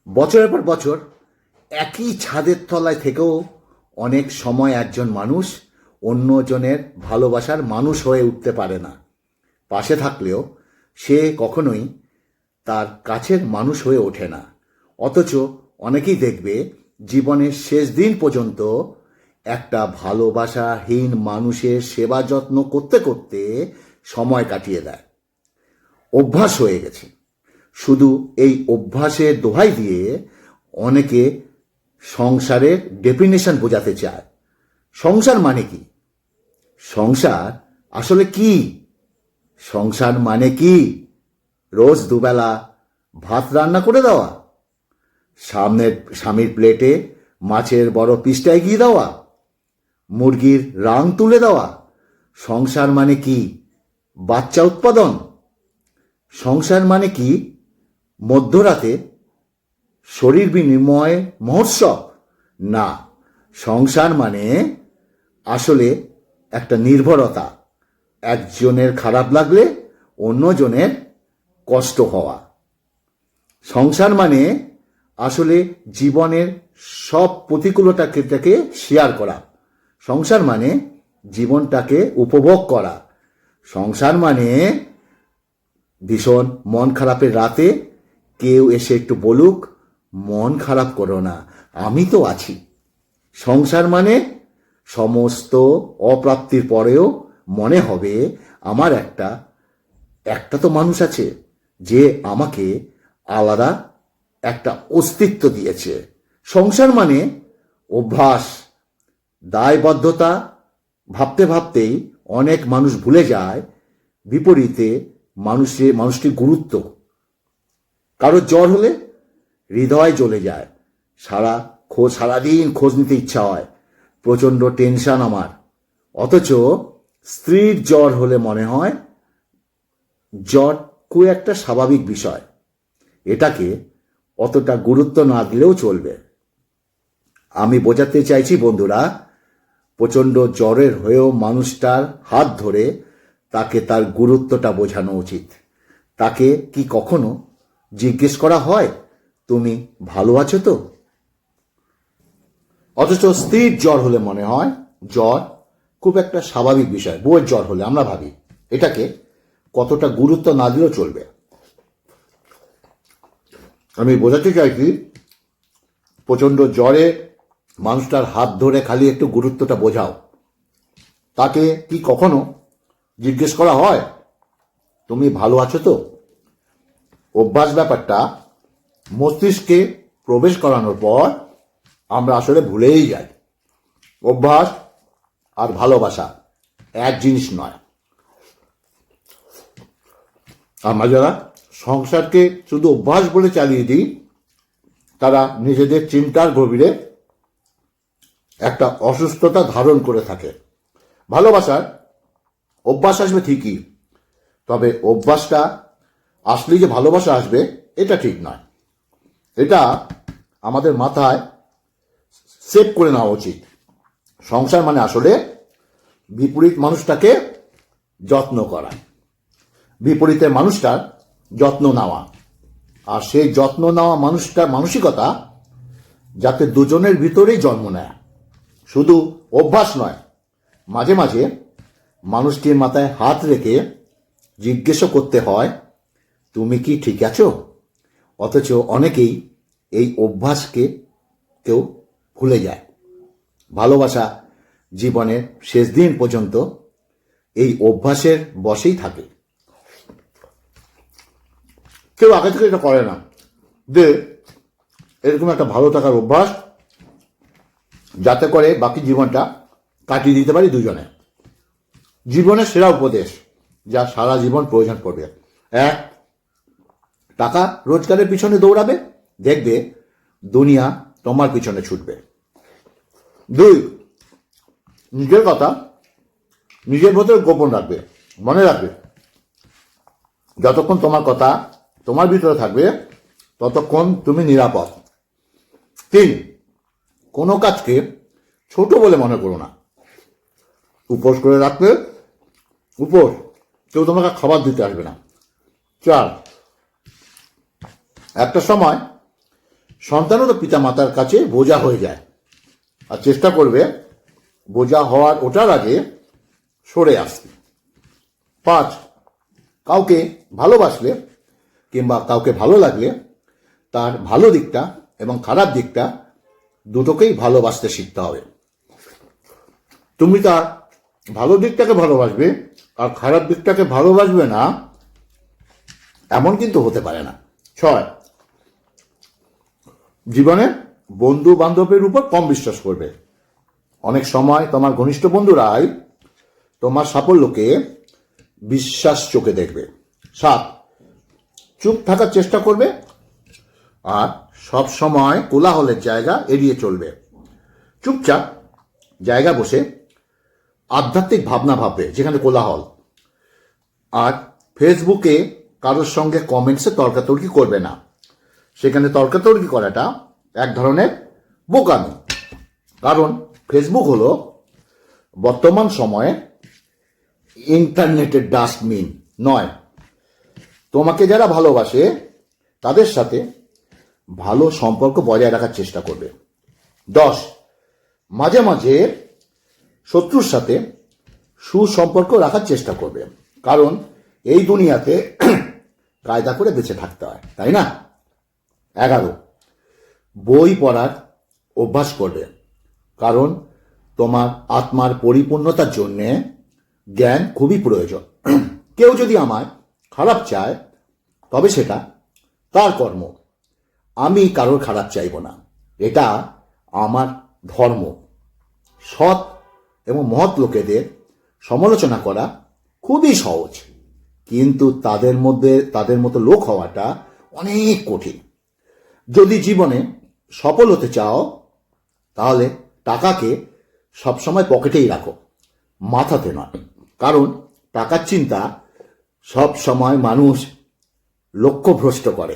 বছরের পর বছর একই ছাদের তলায় থেকেও অনেক সময় একজন মানুষ অন্যজনের ভালোবাসার মানুষ হয়ে উঠতে পারে না। পাশে থাকলেও সে কখনোই তার কাছের মানুষ হয়ে ওঠে না। অথচ অনেকেই দেখবে জীবনের শেষ দিন পর্যন্ত একটা ভালোবাসাহীন মানুষের সেবা যত্ন করতে করতে সময় কাটিয়ে দেয়। অভ্যাস হয়ে গেছে। শুধু এই অভ্যাসের দোহাই দিয়ে অনেকে সংসারের ডেফিনেশন বোঝাতে চায়। সংসার মানে কি? সংসার আসলে কি? সংসার মানে কি? রোজ দুবেলা ভাত রান্না করে দেওয়া, সামনের স্বামীর প্লেটে মাছের বড় পিসটা এগিয়ে দেওয়া, মুরগির রাং তুলে দেওয়া। সংসার মানে কি বাচ্চা উৎপাদন? সংসার মানে কি মধ্যরাতে শরীর বিনিময় মহোৎসব? না, সংসার মানে আসলে একটা নির্ভরতা। একজনের খারাপ লাগলে অন্যজনের কষ্ট হওয়া। সংসার মানে আসলে জীবনের সব প্রতিকূলতাকে শেয়ার করা। সংসার মানে জীবনটাকে উপভোগ করা। সংসার মানে ভীষণ মন খারাপের রাতে কেউ এসে একটু বলুক, মন খারাপ করো না, আমি তো আছি। সংসার মানে সমস্ত অপ্রাপ্তির পরেও মনে হবে আমার একটা তো মানুষ আছে যে আমাকে আলাদা একটা অস্তিত্ব দিয়েছে। সংসার মানে অভ্যাস, দায়বদ্ধতা। ভাবতে ভাবতেই অনেক মানুষ ভুলে যায় বিপরীতে মানুষটির গুরুত্ব। কারোর জ্বর হলে হৃদয় জ্বলে যায়, সারাদিন খোঁজ নিতে ইচ্ছা হয়, প্রচণ্ড টেনশন আমার। অথচ স্ত্রীর জ্বর হলে মনে হয় জ্বর খুব একটা স্বাভাবিক বিষয়, এটাকে অতটা গুরুত্ব না দিলেও চলবে। আমি বোঝাতে চাইছি বন্ধুরা, প্রচণ্ড জ্বরের হয়েও মানুষটার হাত ধরে তাকে তার গুরুত্বটা বোঝানো উচিত। তাকে কি কখনো জিজ্ঞেস করা হয় তুমি ভালো আছো তো? অথচ স্ত্রীর জ্বর হলে মনে হয় জ্বর খুব একটা স্বাভাবিক বিষয়। বউয়ের জ্বর হলে আমরা ভাবি এটাকে কতটা গুরুত্ব না দিলেও চলবে। আমি বোঝাতে চাইছি প্রচণ্ড জ্বরে মানুষটার হাত ধরে খালি একটু গুরুত্বটা বোঝাও। তাকে কি কখনো জিজ্ঞেস করা হয় তুমি ভালো আছো তো? অভ্যাস ব্যাপারটা মস্তিষ্কে প্রবেশ করানোর পর আমরা আসলে ভুলেই যাই। অভ্যাস আর ভালোবাসা এক জিনিস নয়। আমরা যারা সংসারকে শুধু অভ্যাস বলে চালিয়ে দিই, তারা নিজেদের চিন্তার গভীরে একটা অসুস্থতা ধারণ করে থাকে। ভালোবাসার অভ্যাস আসবে ঠিকই, তবে অভ্যাসটা আসলেই যে ভালোবাসা আসবে এটা ঠিক নয়। এটা আমাদের মাথায় সেভ করে নেওয়া উচিত। সংসার মানে আসলে বিপরীত মানুষটাকে যত্ন করা, বিপরীতের মানুষটার যত্ন নেওয়া, আর সেই যত্ন নেওয়া মানুষটার মানসিকতা যাতে দুজনের ভিতরেই জন্ম নেয়। শুধু অভ্যাস নয়, মাঝে মাঝে মানুষটির মাথায় হাত রেখে জিজ্ঞেসও করতে হয় তুমি কি ঠিক আছো? অথচ অনেকেই এই অভ্যাসকে কেউ ভুলে যায়। ভালোবাসা জীবনের শেষ দিন পর্যন্ত এই অভ্যাসের বশেই থাকে। কেউ আগে থেকে এটা করে না যে এরকম একটা ভালো থাকার অভ্যাস যাতে করে বাকি জীবনটা কাটিয়ে দিতে পারি দুজনে। জীবনের সেরা উপদেশ যা সারা জীবন প্রয়োজন পড়বে: 1, টাকা রোজগারের পিছনে দৌড়াবে, দেখবে দুনিয়া তোমার পিছনে ছুটবে। 2, নিজের কথা নিজের ভেতরে গোপন রাখবে। মনে রাখবে যতক্ষণ তোমার কথা তোমার ভিতরে থাকবে ততক্ষণ তুমি নিরাপদ। 3, কোনো কাজকে ছোট বলে মনে করো না। উপোস করে রাখবে, উপোস কেউ তোমাকে খাবার দিতে আসবে না। 4, একটা সময় সন্তানও তো পিতা মাতার কাছে বোঝা হয়ে যায়, আর চেষ্টা করবে বোঝা হওয়ার ওঠার আগে সরে আসতে। 5, কাউকে ভালোবাসলে কিংবা কাউকে ভালো লাগলে তার ভালো দিকটা এবং খারাপ দিকটা দুটোকেই ভালোবাসতে শিখতে হবে। তুমি তার ভালো দিকটাকে ভালোবাসবে আর খারাপ দিকটাকে ভালোবাসবে না, এমন কিন্তু হতে পারে না। 6, জীবনে বন্ধু বান্ধবের উপর কম বিশ্বাস করবে। অনেক সময় তোমার ঘনিষ্ঠ বন্ধুরাই তোমার সাফল্যকে বিশ্বাস চোখে দেখবে। 7, চুপ থাকার চেষ্টা করবে আর সব সময় কোলাহলের জায়গা এড়িয়ে চলবে। চুপচাপ জায়গা বসে আধ্যাত্মিক ভাবনা ভাববে যেখানে কোলাহল। আর ফেসবুকে কারোর সঙ্গে কমেন্টসে তর্কাতর্কি করবে না, সেখানে তর্কাতর্কি করাটা এক ধরনের বোকামি। কারণ ফেসবুক হলো বর্তমান সময়ে ইন্টারনেটের ডাস্টবিন নয়। তোমাকে যারা ভালোবাসে তাদের সাথে ভালো সম্পর্ক বজায় রাখার চেষ্টা করবে। 10, মাঝে মাঝে শত্রুর সাথে সুসম্পর্ক রাখার চেষ্টা করবে, কারণ এই দুনিয়াতে কায়দা করে বেঁচে থাকতে হয়, তাই না? 11, বই পড়ার অভ্যাস করবে, কারণ তোমার আত্মার পরিপূর্ণতার জন্যে জ্ঞান খুবই প্রয়োজন। কেউ যদি আমায় খারাপ চায় তবে সেটা তার কর্ম, আমি কারোর খারাপ চাইব না, এটা আমার ধর্ম। সৎ এবং মহৎ লোকেদের সমালোচনা করা খুবই সহজ, কিন্তু তাদের মতো লোক হওয়াটা অনেক কঠিন। যদি জীবনে সফল হতে চাও তাহলে টাকাকে সবসময় পকেটেই রাখো, মাথাতে নয়। কারণ টাকার চিন্তা সব সময় মানুষ লক্ষ্যভ্রষ্ট করে।